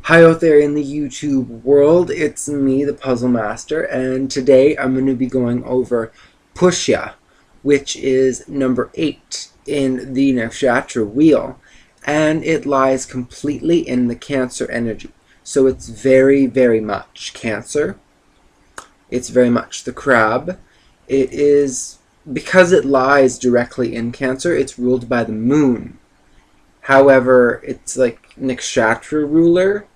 Hi out there in the YouTube world, it's me, the Puzzle Master, and today I'm going to be going over Pushya, which is number 8 in the Nakshatra wheel, and it lies completely in the Cancer energy. So it's very, very much Cancer. It's very much the crab. It is, because it lies directly in Cancer, it's ruled by the moon. However, it's like Nakshatra ruler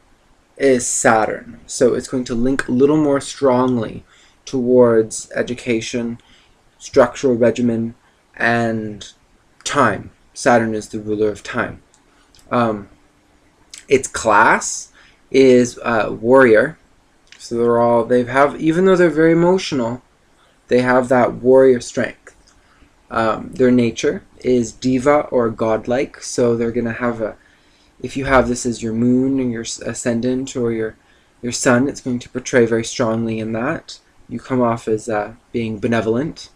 is Saturn, so it's going to link a little more strongly towards education, structural regimen, and time. Saturn is the ruler of time. Its class is warrior, so even though they're very emotional, they have that warrior strength. Their nature is diva or godlike, so they're going to have if you have this as your moon or your ascendant or your sun, it's going to portray very strongly in that. You come off as being benevolent.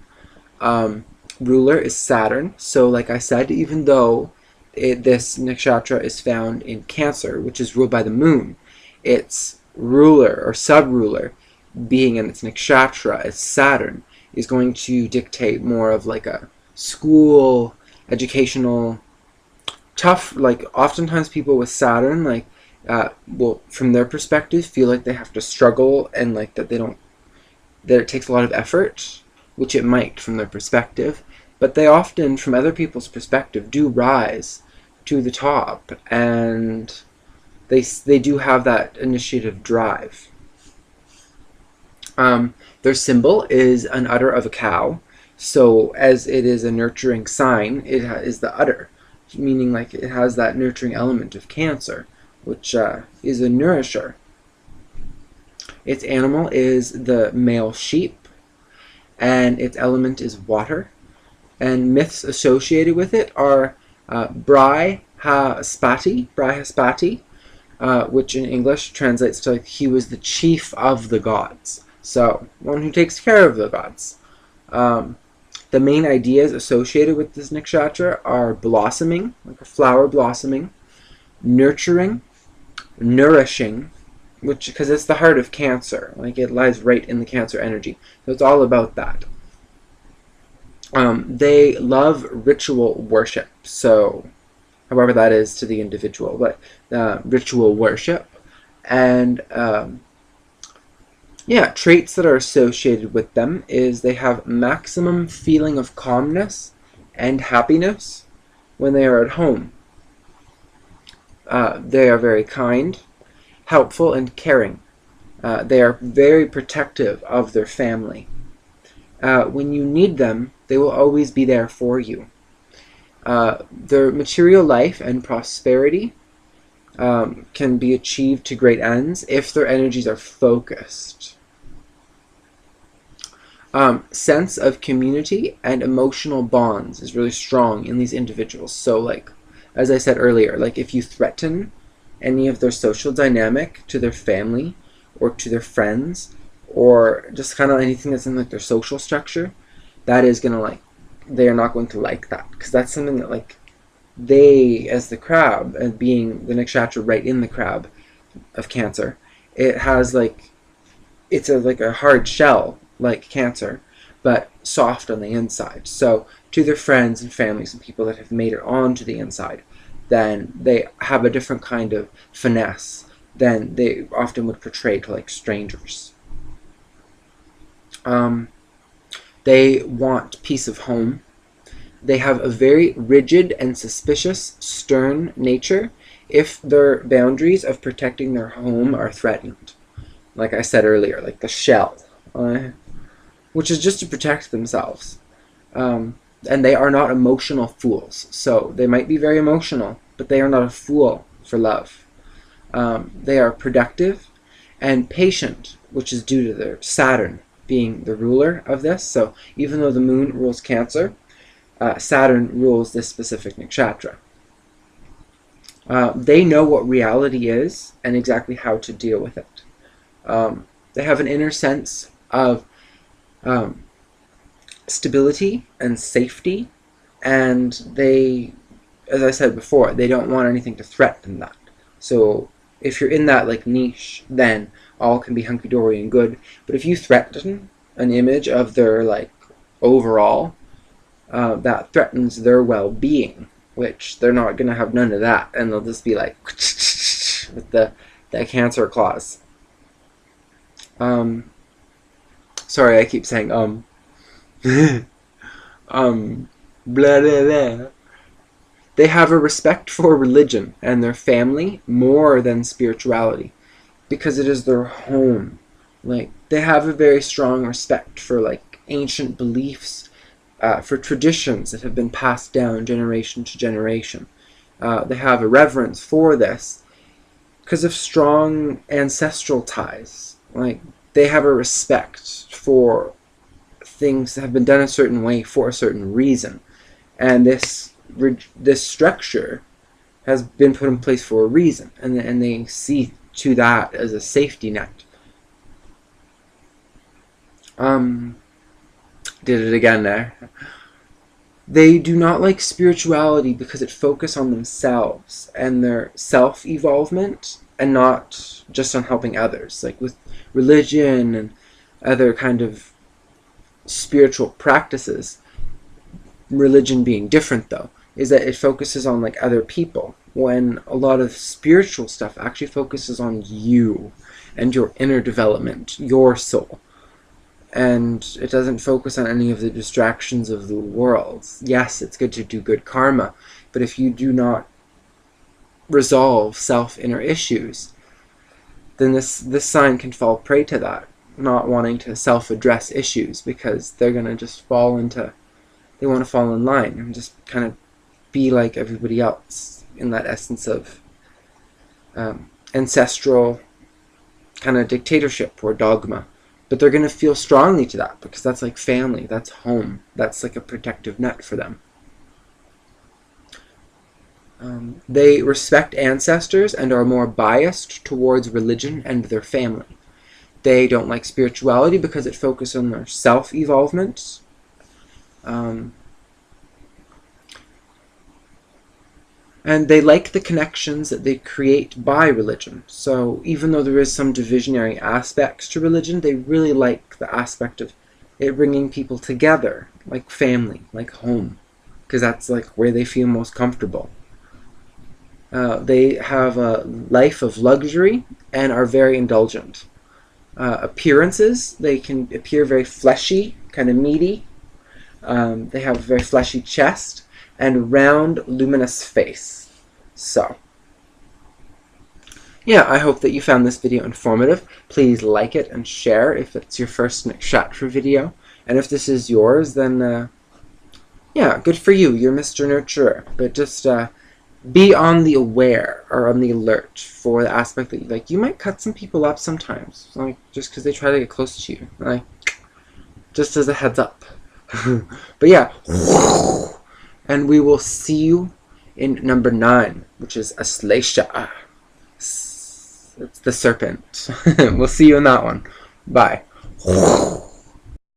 Ruler is Saturn. So like I said, even though this nakshatra is found in Cancer, which is ruled by the moon, its ruler or sub-ruler, being in its nakshatra as Saturn, is going to dictate more of like a school, educational, tough. Like oftentimes people with Saturn, like will from their perspective feel like they have to struggle, and like that it takes a lot of effort, which it might from their perspective, but they often from other people's perspective do rise to the top, and they do have that initiative drive. Their symbol is an udder of a cow, so as it is a nurturing sign, it is the udder, meaning like it has that nurturing element of Cancer, which is a nourisher. Its animal is the male sheep, and its element is water. And myths associated with it are Brihaspati, which in English translates to like, he was the chief of the gods, so one who takes care of the gods. The main ideas associated with this nakshatra are blossoming, like a flower blossoming, nurturing, nourishing, which because it's the heart of Cancer, like it lies right in the Cancer energy, so it's all about that. They love ritual worship, so however that is to the individual, but ritual worship, and yeah, traits that are associated with them is they have maximum feeling of calmness and happiness when they are at home. They are very kind, helpful, and caring. They are very protective of their family. When you need them, they will always be there for you. Their material life and prosperity can be achieved to great ends if their energies are focused. Sense of community and emotional bonds is really strong in these individuals. So like, as I said earlier, like if you threaten any of their social dynamic to their family or to their friends, or just kind of anything that's in like their social structure, that is gonna like, they are not going to like that, because that's something that like they, as the crab, and being the nakshatra right in the crab of Cancer, it has like, it's like a hard shell like Cancer, but soft on the inside. So to their friends and families and people that have made it onto the inside, then they have a different kind of finesse than they often would portray to like strangers. They want peace of home. They have a very rigid and suspicious, stern nature if their boundaries of protecting their home are threatened. Like I said earlier, like the shell, which is just to protect themselves. And they are not emotional fools. So they might be very emotional, but they are not a fool for love. They are productive and patient, which is due to their Saturn being the ruler of this. So even though the moon rules Cancer, Saturn rules this specific nakshatra. They know what reality is and exactly how to deal with it. They have an inner sense of stability and safety, and they, as I said before, they don't want anything to threaten that. So if you're in that like niche, then all can be hunky-dory and good. But if you threaten an image of their like overall, that threatens their well-being, which they're not going to have none of that, and they'll just be like with the Cancer claws. Sorry, I keep saying blah blah blah. They have a respect for religion and their family more than spirituality, because it is their home. Like, they have a very strong respect for like ancient beliefs, for traditions that have been passed down generation to generation. They have a reverence for this because of strong ancestral ties. Like, they have a respect for things that have been done a certain way for a certain reason, and this structure has been put in place for a reason, and they see to that as a safety net. Did it again there. They do not like spirituality because it focuses on themselves and their self-evolvement, and not just on helping others. Like with religion and other kind of spiritual practices, religion being different though, is that it focuses on like other people, when a lot of spiritual stuff actually focuses on you and your inner development, your soul. And it doesn't focus on any of the distractions of the world. Yes, it's good to do good karma, but if you do not resolve self-inner issues, then this sign can fall prey to that, not wanting to self-address issues, because they're going to just fall into, they want to fall in line and just kind of be like everybody else in that essence of ancestral kind of dictatorship or dogma. But they're going to feel strongly to that, because that's like family, that's home, that's like a protective net for them. They respect ancestors and are more biased towards religion and their family. They don't like spirituality because it focuses on their self-evolvement. And they like the connections that they create by religion. So even though there is some divisionary aspects to religion, they really like the aspect of it bringing people together, like family, like home, because that's like where they feel most comfortable. They have a life of luxury and are very indulgent. Appearances, they can appear very fleshy, kind of meaty. They have a very fleshy chest and round, luminous face. So, yeah, I hope that you found this video informative. Please like it and share if it's your first Nakshatra video. And if this is yours, then, yeah, good for you. You're Mr. Nurturer. But just be on the aware or on the alert for the aspect that, like, you might cut some people up sometimes, like, just because they try to get close to you. Like, just as a heads up. But yeah, and we will see you in number 9, which is Aslesha. It's the serpent. We'll see you in that one. Bye.